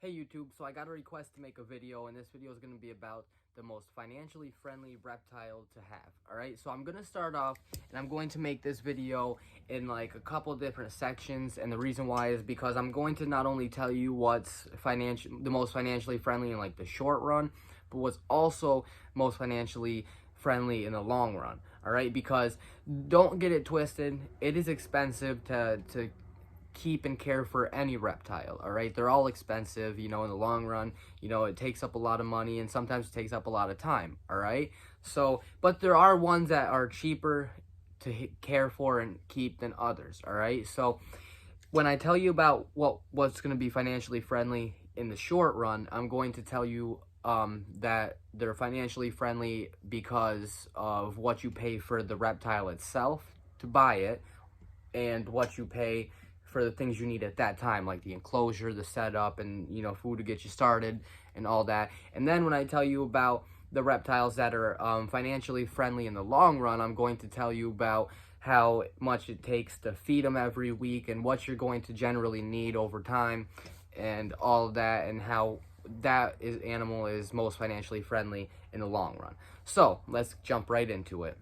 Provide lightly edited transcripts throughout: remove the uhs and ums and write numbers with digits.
Hey YouTube, so I got a request to make a video, and this video is going to be about the most financially friendly reptile to have. Alright, so I'm going to start off, and I'm going to make this video in like a couple different sections, and the reason why is because I'm going to not only tell you what's the most financially friendly in like the short run, but what's also most financially friendly in the long run. Alright, because don't get it twisted, it is expensive to keep and care for any reptile. All right, they're all expensive, in the long run. It takes up a lot of money, and sometimes it takes up a lot of time. All right, so but there are ones that are cheaper to care for and keep than others. All right, so when I tell you about what's going to be financially friendly in the short run, I'm going to tell you that they're financially friendly because of what you pay for the reptile itself to buy it, and what you pay for the things you need at that time, like the enclosure, the setup, and food to get you started and all that. And then when I tell you about the reptiles that are financially friendly in the long run, I'm going to tell you about how much it takes to feed them every week and what you're going to generally need over time and all of that, and how animal is most financially friendly in the long run. So let's jump right into it.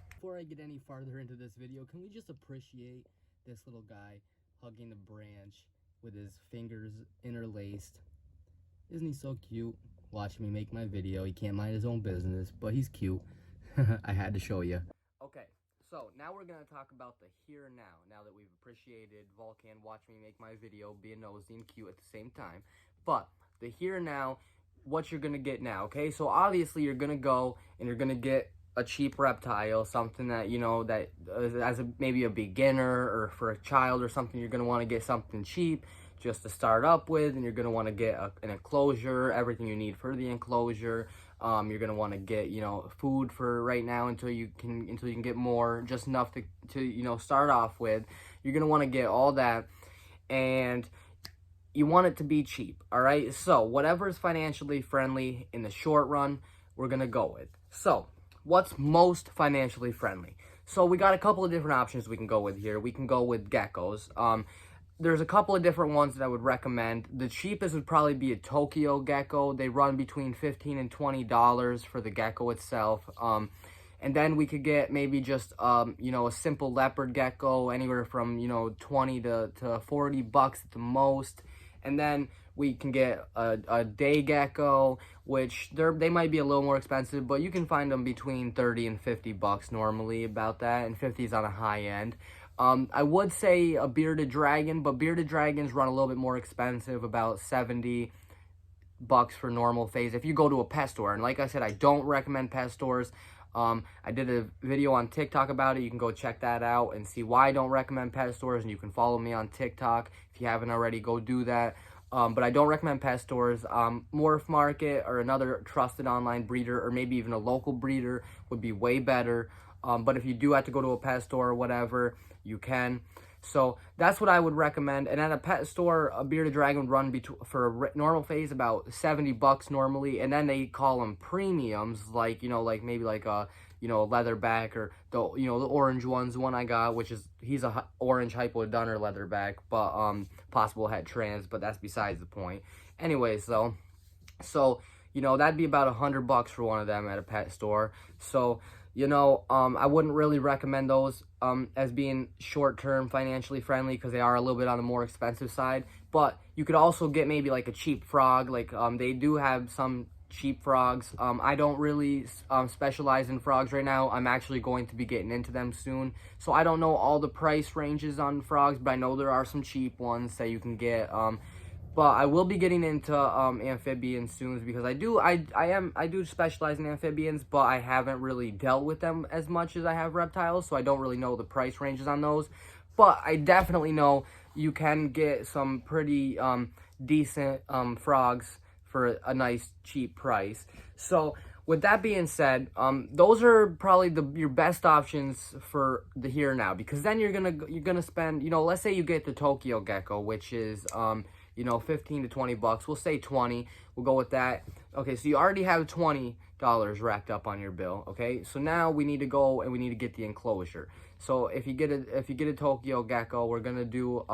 Before I get any farther into this video, can we just appreciate this little guy hugging the branch with his fingers interlaced? Isn't he so cute? Watch me make my video. He can't mind his own business, but he's cute. I had to show you. Okay, so now we're going to talk about the here and now that we've appreciated Vulcan, watch me make my video, being nosy and cute at the same time. But the here and now, what you're going to get now, okay? So obviously you're going to go and you're going to get a cheap reptile, something that that as maybe a beginner or for a child or something. You're going to want to get something cheap just to start up with, and you're going to want to get an enclosure, everything you need for the enclosure. You're going to want to get food for right now until you can get more, just enough to start off with. You're going to want to get all that, and you want it to be cheap. All right, so whatever is financially friendly in the short run, we're going to go with. So what's most financially friendly? So we got a couple of different options we can go with here. We can go with geckos. There's a couple of different ones that I would recommend. The cheapest would probably be a Tokyo gecko. They run between $15 and $20 for the gecko itself. And then we could get maybe just a simple leopard gecko, anywhere from 20 to $40 at the most. And then we can get a day gecko, which they might be a little more expensive, but you can find them between 30 and $50 normally, about that, and 50 is on a high end. I would say a bearded dragon, but bearded dragons run a little bit more expensive, about $70 for normal phase if you go to a pet store. And like I said, I don't recommend pet stores. I did a video on TikTok about it. You can go check that out and see why I don't recommend pet stores, and you can follow me on TikTok. If you haven't already, go do that. But I don't recommend pet stores. Morph Market or another trusted online breeder, or maybe even a local breeder, would be way better. But if you do have to go to a pet store or whatever, you can. So that's what I would recommend. And at a pet store, a bearded dragon would run for a normal phase about $70 normally, and then they call them premiums, like maybe like a leatherback, or the orange ones. The one I got, which is he's a orange hypodunner leatherback, but possible het trans, but that's besides the point. Anyways, though, so that'd be about $100 for one of them at a pet store. So I wouldn't really recommend those as being short-term financially friendly, because they are a little bit on the more expensive side. But you could also get maybe like a cheap frog. Like they do have some cheap frogs. I don't really specialize in frogs right now. I'm actually going to be getting into them soon, so I don't know all the price ranges on frogs, but I know there are some cheap ones that you can get. But I will be getting into amphibians soon, because I do specialize in amphibians, but I haven't really dealt with them as much as I have reptiles, so I don't really know the price ranges on those. But I definitely know you can get some pretty decent frogs for a nice cheap price. So with that being said, those are probably your best options for the here and now, because then you're gonna spend, let's say you get the Tokyo gecko, which is 15 to $20. We'll say 20. We'll go with that. Okay, so you already have $20 racked up on your bill. Okay, so now we need to go and we need to get the enclosure. So if you get a Tokyo gecko, we're gonna do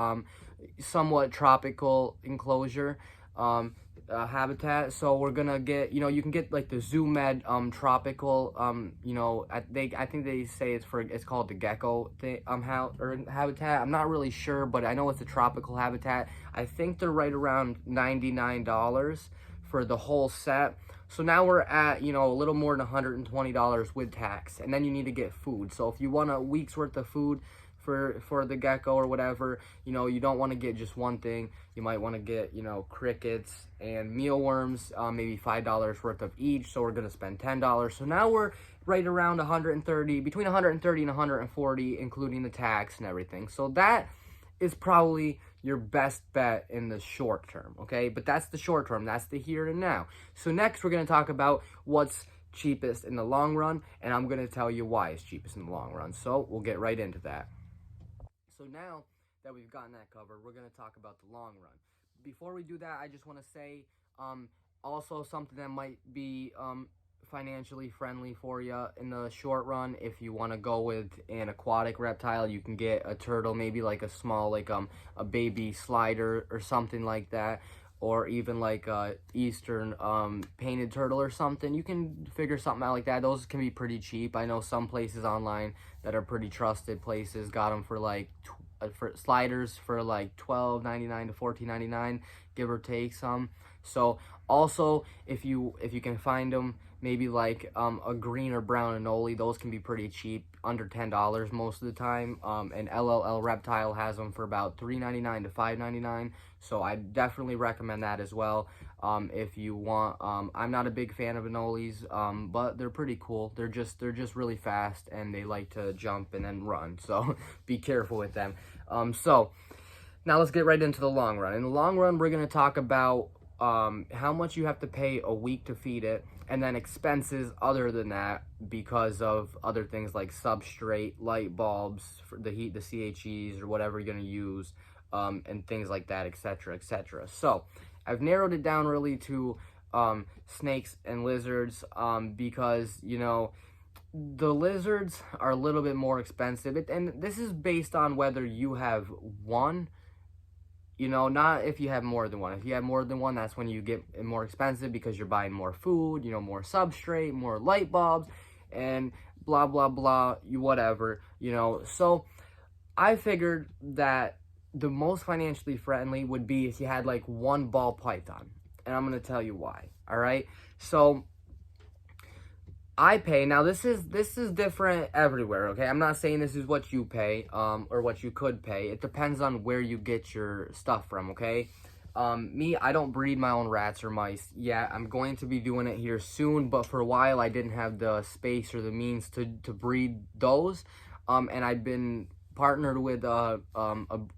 somewhat tropical enclosure. habitat. So we're gonna get, you can get like the ZooMed tropical, I think they say it's called the gecko thing, habitat. I'm not really sure, but I know it's a tropical habitat. I think they're right around $99 for the whole set. So now we're at, a little more than $120 with tax, and then you need to get food. So if you want a week's worth of food for the gecko or whatever, you don't want to get just one thing. You might want to get, crickets and mealworms, maybe $5 worth of each. So we're going to spend $10. So now we're right around between 130 and 140, including the tax and everything. So that is probably your best bet in the short term, okay? But that's the short term. That's the here and now. So next we're going to talk about what's cheapest in the long run, and I'm going to tell you why it's cheapest in the long run. So we'll get right into that. So now that we've gotten that covered, we're going to talk about the long run. Before we do that, I just want to say also something that might be financially friendly for you in the short run. If you want to go with an aquatic reptile, you can get a turtle, maybe like a small, like a baby slider or something like that, or even like a eastern painted turtle or something. You can figure something out like that. Those can be pretty cheap. I know some places online that are pretty trusted places got them for like for sliders for like $12.99 to $14.99, give or take some. So also, if you can find them, maybe like a green or brown anole, those can be pretty cheap, under $10 most of the time. And LLL Reptile has them for about $3.99 to $5.99. So I definitely recommend that as well. If you want, I'm not a big fan of anoles, but they're pretty cool. They're just really fast, and they like to jump and then run. So be careful with them. So now let's get right into the long run. In the long run, we're gonna talk about how much you have to pay a week to feed it, and then expenses other than that because of other things like substrate, light bulbs for the heat, the CHEs or whatever you're going to use, and things like that, etc., etc. So I've narrowed it down really to snakes and lizards, because the lizards are a little bit more expensive, and this is based on whether you have one. Not if you have more than one. If you have more than one, that's when you get more expensive because you're buying more food, more substrate, more light bulbs, and blah, blah, blah, whatever, So I figured that the most financially friendly would be if you had like one ball python. And I'm going to tell you why, all right? So I pay, now this is different everywhere, okay? I'm not saying this is what you pay, or what you could pay. It depends on where you get your stuff from, okay? Me, I don't breed my own rats or mice yet. I'm going to be doing it here soon, but for a while I didn't have the space or the means to breed those. And I've been partnered with a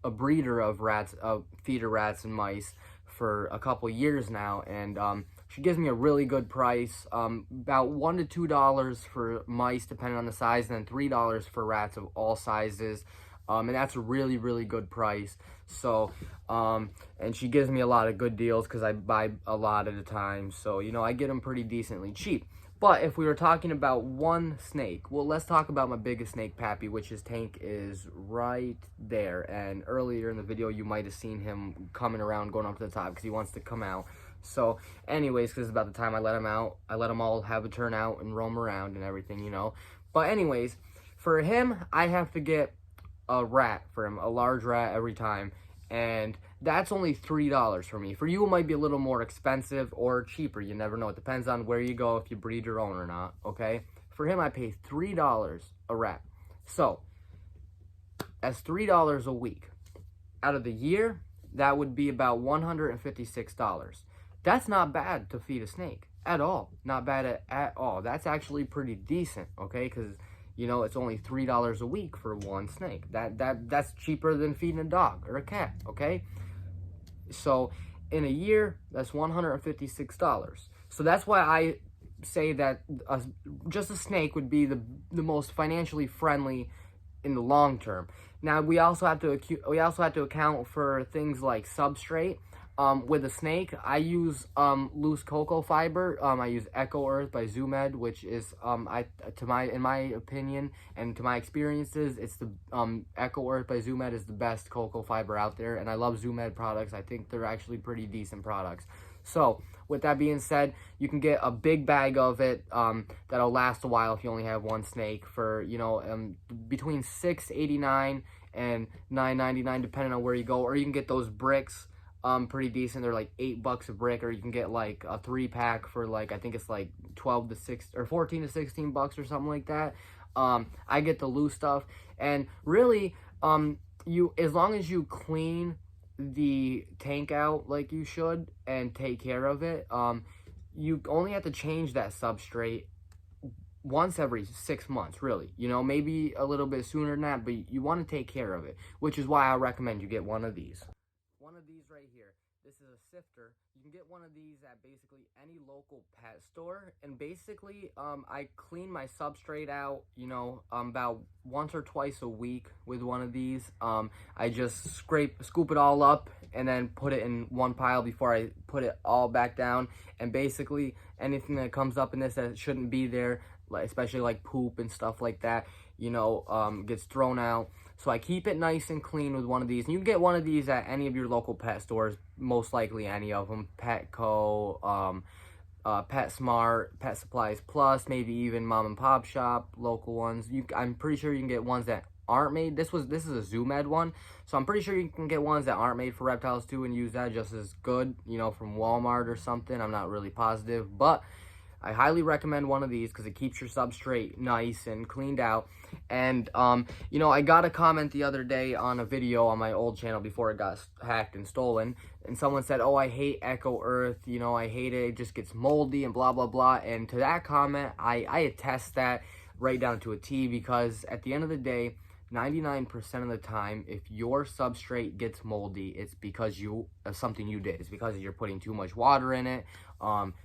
breeder of rats, feeder rats and mice for a couple years now, and she gives me a really good price, about $1 to $2 for mice, depending on the size, and then $3 for rats of all sizes, and that's a really, really good price. So, and she gives me a lot of good deals because I buy a lot at a time, so, I get them pretty decently cheap. But if we were talking about one snake, well, let's talk about my biggest snake, Pappy, which his tank is right there, and earlier in the video, you might have seen him coming around, going up to the top, because he wants to come out. So anyways, because about the time I let him out, I let them all have a turn out and roam around and everything, But anyways, for him, I have to get a rat for him, a large rat every time. And that's only $3 for me. For you, it might be a little more expensive or cheaper. You never know. It depends on where you go, if you breed your own or not, okay? For him, I pay $3 a rat. So that's $3 a week. Out of the year, that would be about $156. That's not bad to feed a snake at all. Not bad at all. That's actually pretty decent, okay? Because, it's only $3 a week for one snake. That's cheaper than feeding a dog or a cat, okay? So in a year, that's $156. So that's why I say that just a snake would be the most financially friendly in the long term. Now we also have to account for things like substrate. With a snake, I use loose cocoa fiber. I use Eco Earth by Zoomed, which is in my opinion and to my experiences, it's the Eco Earth by Zoomed is the best cocoa fiber out there, and I love Zoomed products. I think they're actually pretty decent products. So with that being said, you can get a big bag of it that'll last a while if you only have one snake for, you know, between $6.89 and $9.99 depending on where you go. Or you can get those bricks pretty decent. They're like $8 a brick, or you can get like a 3-pack for like, I think it's like 12 to 6 or 14 to 16 bucks or something like that. I get the loose stuff, and really you, as long as you clean the tank out like you should and take care of it, you only have to change that substrate once every 6 months, really. You know, maybe a little bit sooner than that, but you want to take care of it, which is why I recommend you get one of these. One of these right here. This is a sifter. You can get one of these at basically any local pet store, and basically I clean my substrate out, you know, about once or twice a week with one of these. I just scoop it all up and then put it in one pile before I put it all back down, and basically anything that comes up in this that shouldn't be there, like especially like poop and stuff like that, you know, gets thrown out. So I keep it nice and clean with one of these. And you can get one of these at any of your local pet stores, most likely any of them. Petco, PetSmart, Pet Supplies Plus, maybe even mom and pop shop, local ones. I'm pretty sure you can get ones that aren't made. This is a Zoomed one, so I'm pretty sure you can get ones that aren't made for reptiles too and use that just as good, you know, from Walmart or something. I'm not really positive, but I highly recommend one of these because it keeps your substrate nice and cleaned out. And, you know, I got a comment the other day on a video on my old channel before it got hacked and stolen. And someone said, oh, I hate Eco Earth. You know, I hate it. It just gets moldy and blah, blah, blah. And to that comment, I attest that right down to a T, because at the end of the day, 99% of the time, if your substrate gets moldy, it's because something you did. It's because you're putting too much water in it.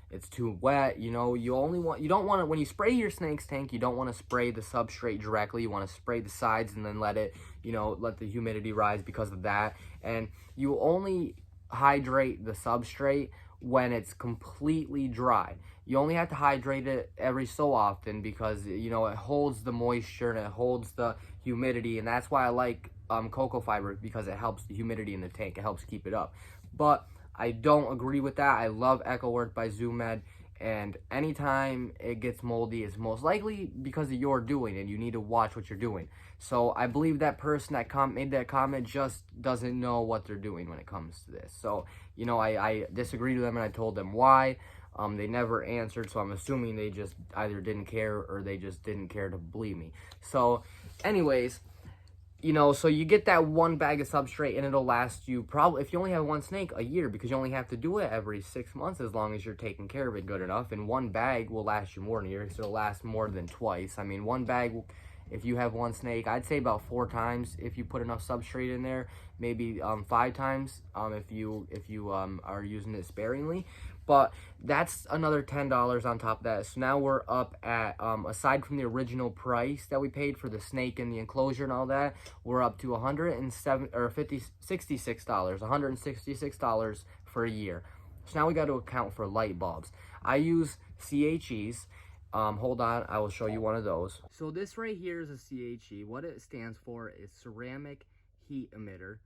It's too wet. You know, you don't want to, when you spray your snake's tank, you don't want to spray the substrate directly. You want to spray the sides and then let it, you know, let the humidity rise because of that. And you only hydrate the substrate when it's completely dry. You only have to hydrate it every so often because, you know, it holds the moisture and it holds the humidity, and that's why I like cocoa fiber, because it helps the humidity in the tank. It helps keep it up. But I don't agree with that. I love Eco Earth by Zoomed, and anytime it gets moldy, it's most likely because of your doing, and you need to watch what you're doing. So I believe that person that made that comment just doesn't know what they're doing when it comes to this. So, you know, I disagreed with them, and I told them why. They never answered, so I'm assuming they just either didn't care or they just didn't care to believe me. So, anyways, you know, so you get that one bag of substrate, and it'll last you probably, if you only have one snake, a year, because you only have to do it every 6 months as long as you're taking care of it good enough. And one bag will last you more than a year, so it'll last more than twice. I mean, one bag, if you have one snake, I'd say about 4 times if you put enough substrate in there, maybe 5 times if you are using it sparingly. But that's another $10 on top of that. So now we're up at, aside from the original price that we paid for the snake and the enclosure and all that, we're up to $166 for a year. So now we got to account for light bulbs. I use CHEs. Hold on, I will show you one of those. So this right here is a CHE. What it stands for is ceramic heat emitter.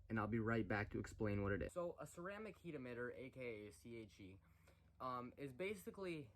And I'll be right back to explain what it is. So a ceramic heat emitter, aka a CHE, is basically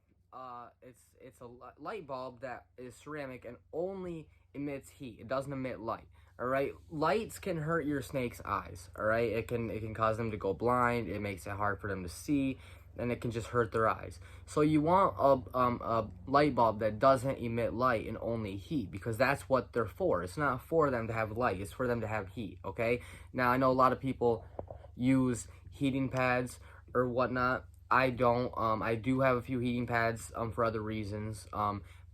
it's a light bulb that is ceramic and only emits heat. It doesn't emit light. All right, lights can hurt your snake's eyes. All right, it can cause them to go blind. It makes it hard for them to see, and it can just hurt their eyes. So you want a light bulb that doesn't emit light and only heat, because that's what they're for. It's not for them to have light, it's for them to have heat, okay? Now, I know a lot of people use heating pads or whatnot. I don't. I do have a few heating pads for other reasons,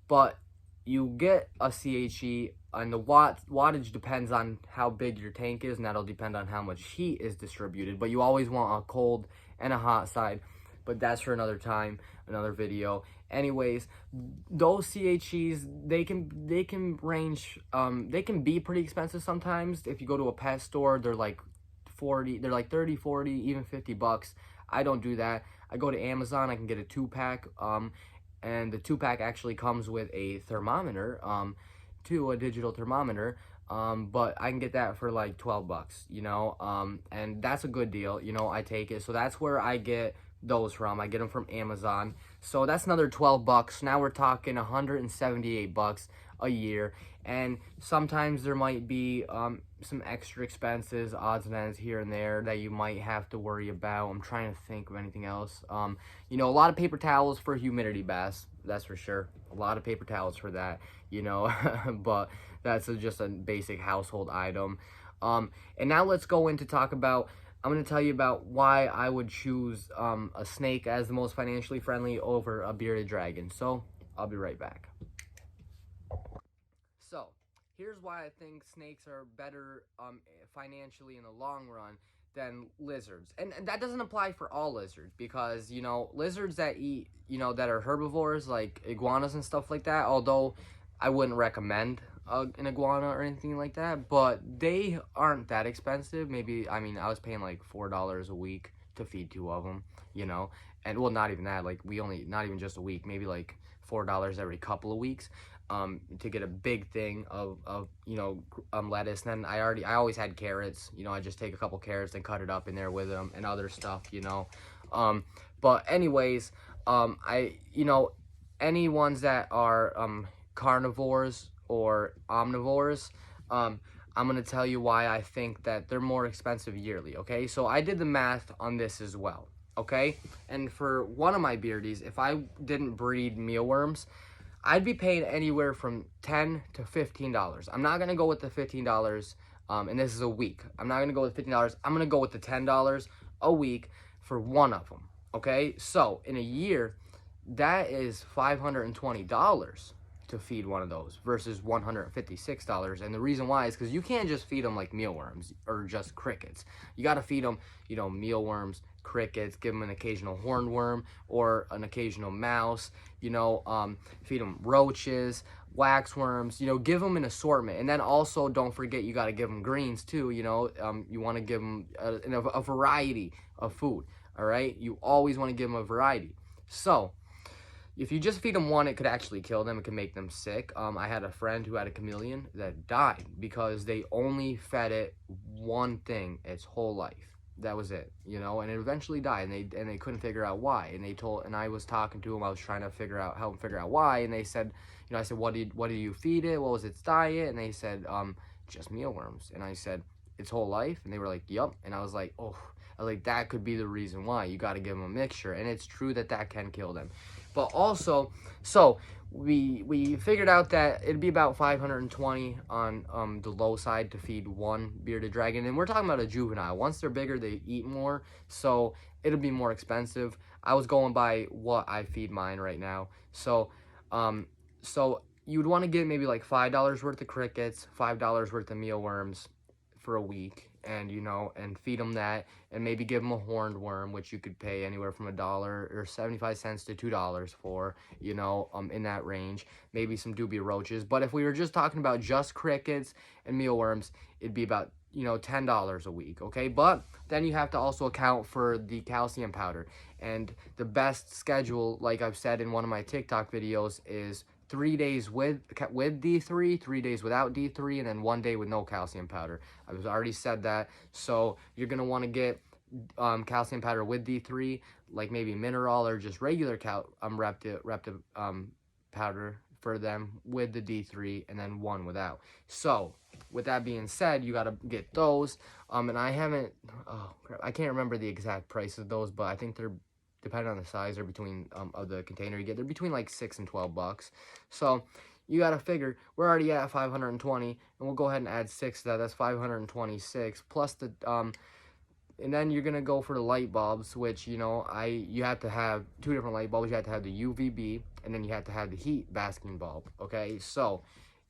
but you get a CHE, and the wattage depends on how big your tank is, and that'll depend on how much heat is distributed. But you always want a cold and a hot side. But that's for another time, another video. Anyways, those CHEs, they can range, they can be pretty expensive sometimes. If you go to a pet store, they're like 40, they're like 30, 40, even $50. I don't do that. I go to Amazon, I can get a 2-pack, and the 2-pack actually comes with a thermometer, a digital thermometer, but I can get that for like $12, and that's a good deal, I take it. So that's where I get those from. I get them from Amazon. So that's another $12. Now we're talking $178 a year. And sometimes there might be some extra expenses, odds and ends here and there that you might have to worry about. I'm trying to think of anything else. A lot of paper towels for humidity baths, that's for sure. A lot of paper towels for that, but that's just a basic household item. And now let's go into talk about, I'm going to tell you about why I would choose a snake as the most financially friendly over a bearded dragon. So I'll be right back. So here's why I think snakes are better financially in the long run than lizards. And that doesn't apply for all lizards, because, lizards that eat, that are herbivores, like iguanas and stuff like that, although I wouldn't recommend an iguana or anything like that, but they aren't that expensive. Maybe, I was paying like $4 a week to feed 2 of them, and well, not even that, like not even just a week, maybe like $4 every couple of weeks. To get a big thing of lettuce. And then I always had carrots. I just take a couple carrots and cut it up in there with them and other stuff. But anyways, any ones that are carnivores or omnivores, I'm gonna tell you why I think that they're more expensive yearly. Okay, so I did the math on this as well. Okay, and for one of my beardies, if I didn't breed mealworms, I'd be paying anywhere from $10 to $15. I'm not going to go with the $15, and this is a week. I'm not going to go with $15. I'm going to go with the $10 a week for one of them, okay? So, in a year, that is $520 to feed one of those versus $156. And the reason why is because you can't just feed them like mealworms or just crickets. You got to feed them, mealworms, crickets, give them an occasional hornworm or an occasional mouse, feed them roaches, waxworms, give them an assortment. And then also don't forget, you got to give them greens too, you want to give them a variety of food, all right? You always want to give them a variety. So if you just feed them one, it could actually kill them. It could make them sick. I had a friend who had a chameleon that died because they only fed it one thing its whole life. That was it, and it eventually died, and they couldn't figure out why. And I was talking to him. I was trying to help him figure out why. And they said, I said, what did you feed it? What was its diet? And they said, just mealworms. And I said, its whole life? And they were like, yup. And I was like, that could be the reason why. You got to give them a mixture. And it's true that can kill them. But also, so we figured out that it'd be about $520 on the low side to feed one bearded dragon. And we're talking about a juvenile. Once they're bigger, they eat more, so it'll be more expensive. I was going by what I feed mine right now. So you'd want to get maybe like $5 worth of crickets, $5 worth of mealworms for a week, and and feed them that, and maybe give them a horned worm, which you could pay anywhere from $1 or 75 cents to $2 for, in that range. Maybe some dubia roaches. But if we were just talking about just crickets and mealworms, it'd be about $10 a week, okay? But then you have to also account for the calcium powder, and the best schedule, like I've said in one of my TikTok videos, is 3 days with D3, 3 days without D3, and then 1 day with no calcium powder. I've already said that. So you're gonna want to get calcium powder with D3, like maybe mineral or just regular Reptile powder for them with the D3, and then one without. So with that being said, you gotta get those. And I can't remember the exact price of those, but I think they're, depending on the size, or between of the container you get, they're between like $6 and $12. So you gotta figure we're already at 520, and we'll go ahead and add 6 to that. That's 526 plus the and then you're gonna go for the light bulbs, which you have to have 2 different light bulbs. You have to have the UVB, and then you have to have the heat basking bulb. Okay, so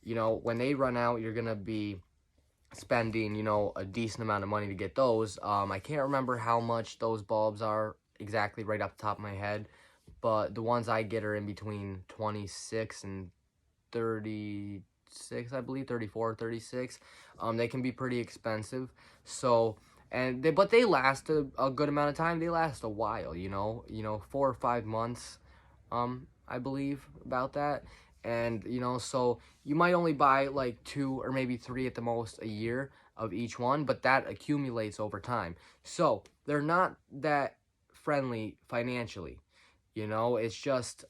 when they run out, you're gonna be spending a decent amount of money to get those. I can't remember how much those bulbs are exactly right off the top of my head, but the ones I get are in between 26 and 36, I believe, 34, 36. They can be pretty expensive. So And they last a good amount of time. They last a while, 4 or 5 months, I believe about that. And so you might only buy like 2 or maybe 3 at the most a year of each one, but that accumulates over time. So they're not that friendly financially. It's just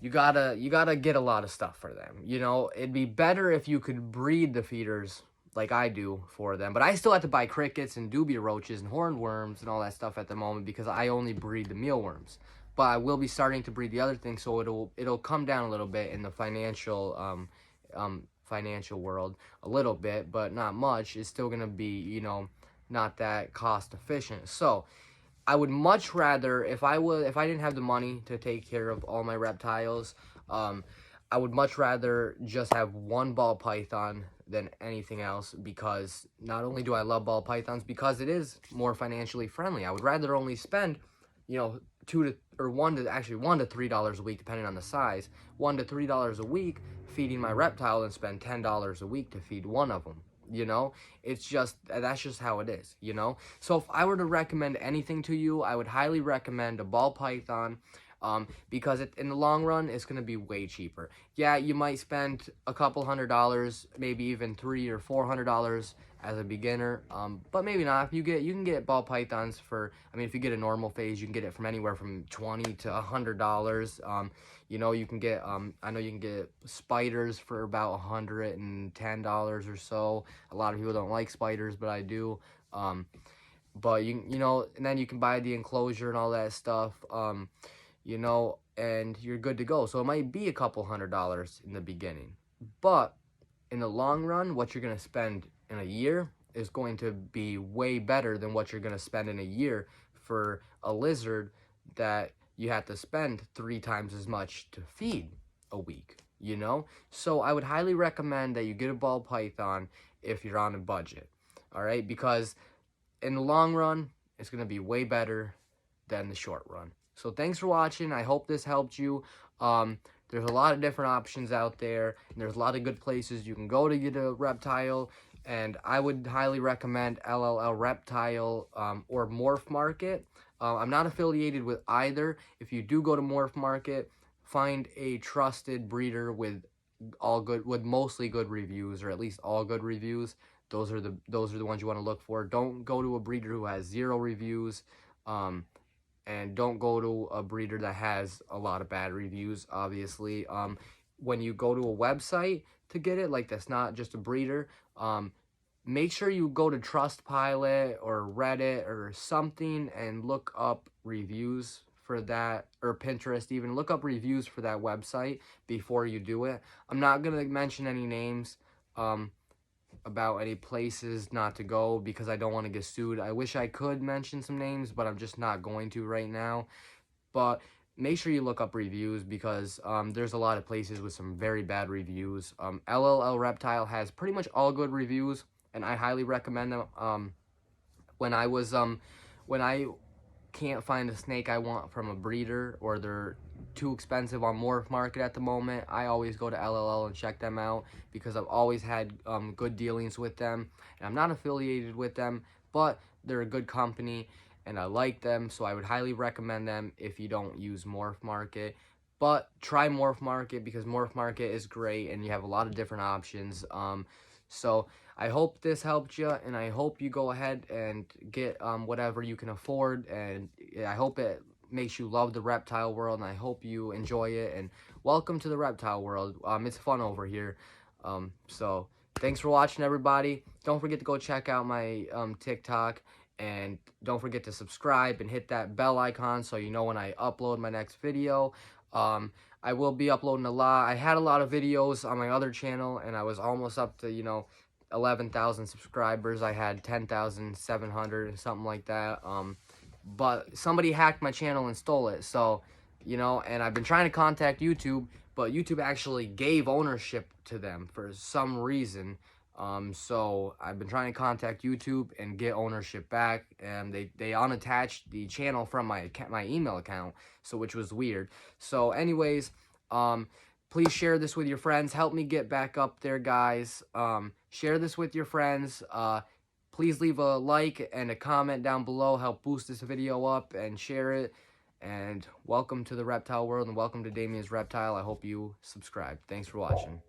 you gotta get a lot of stuff for them. It'd be better if you could breed the feeders like I do for them, but I still have to buy crickets and dubia roaches and hornworms and all that stuff at the moment because I only breed the mealworms. But I will be starting to breed the other things, so it'll come down a little bit in the financial world, a little bit, but not much. It's still gonna be not that cost efficient. So I would much rather, if I didn't have the money to take care of all my reptiles, I would much rather just have one ball python than anything else, because not only do I love ball pythons, because it is more financially friendly. I would rather only spend, $1 to $3 a week, depending on the size, $1 to $3 a week feeding my reptile than spend $10 a week to feed one of them. That's just how it is. So if I were to recommend anything to you, I would highly recommend a ball python, because in the long run, it's going to be way cheaper. Yeah, you might spend a couple $100, maybe even $300 or $400 as a beginner, but maybe not. You can get ball pythons for, if you get a normal phase, you can get it from anywhere from $20 to $100. You can get, I know you can get spiders for about $110 or so. A lot of people don't like spiders, but I do. But and then you can buy the enclosure and all that stuff. And you're good to go. So it might be a couple $100 in the beginning, but in the long run, what you're going to spend in a year is going to be way better than what you're going to spend in a year for a lizard that you have to spend 3 times as much to feed a week, So I would highly recommend that you get a ball python if you're on a budget, all right? Because in the long run, it's going to be way better than the short run. So thanks for watching. I hope this helped you. There's a lot of different options out there, and there's a lot of good places you can go to get a reptile, and I would highly recommend LLL Reptile or Morph Market. I'm not affiliated with either. If you do go to Morph Market, find a trusted breeder with mostly good reviews, or at least all good reviews. Those are the ones you want to look for. Don't go to a breeder who has 0 reviews. And don't go to a breeder that has a lot of bad reviews, obviously. When you go to a website to get it, like that's not just a breeder, make sure you go to Trustpilot or Reddit or something and look up reviews for that, or Pinterest even. Look up reviews for that website before you do it. I'm not going to mention any names about any places not to go because I don't want to get sued. I wish I could mention some names, but I'm just not going to right now. But make sure you look up reviews, because there's a lot of places with some very bad reviews. LLL Reptile has pretty much all good reviews, and I highly recommend them. When I can't find a snake I want from a breeder, or they're too expensive on Morph Market at the moment, I always go to LLL and check them out, because I've always had good dealings with them, and I'm not affiliated with them, but they're a good company and I like them, so I would highly recommend them if you don't use Morph Market. But try Morph Market, because Morph Market is great and you have a lot of different options. So I hope this helped you, and I hope you go ahead and get whatever you can afford, and I hope it makes you love the reptile world, and I hope you enjoy it, and welcome to the reptile world. It's fun over here. So thanks for watching, everybody. Don't forget to go check out my TikTok, and don't forget to subscribe and hit that bell icon so you know when I upload my next video. I will be uploading a lot. I had a lot of videos on my other channel, and I was almost up to 11,000 subscribers. I had 10,700, something like that. But somebody hacked my channel and stole it. So, and I've been trying to contact YouTube, but YouTube actually gave ownership to them for some reason. So I've been trying to contact YouTube and get ownership back, and they unattached the channel from my email account, so which was weird. So anyways, please share this with your friends. Help me get back up there, guys. Share this with your friends. please leave a like and a comment down below, help boost this video up and share it. And welcome to the reptile world, and welcome to Damien's Reptile. I hope you subscribe. Thanks for watching.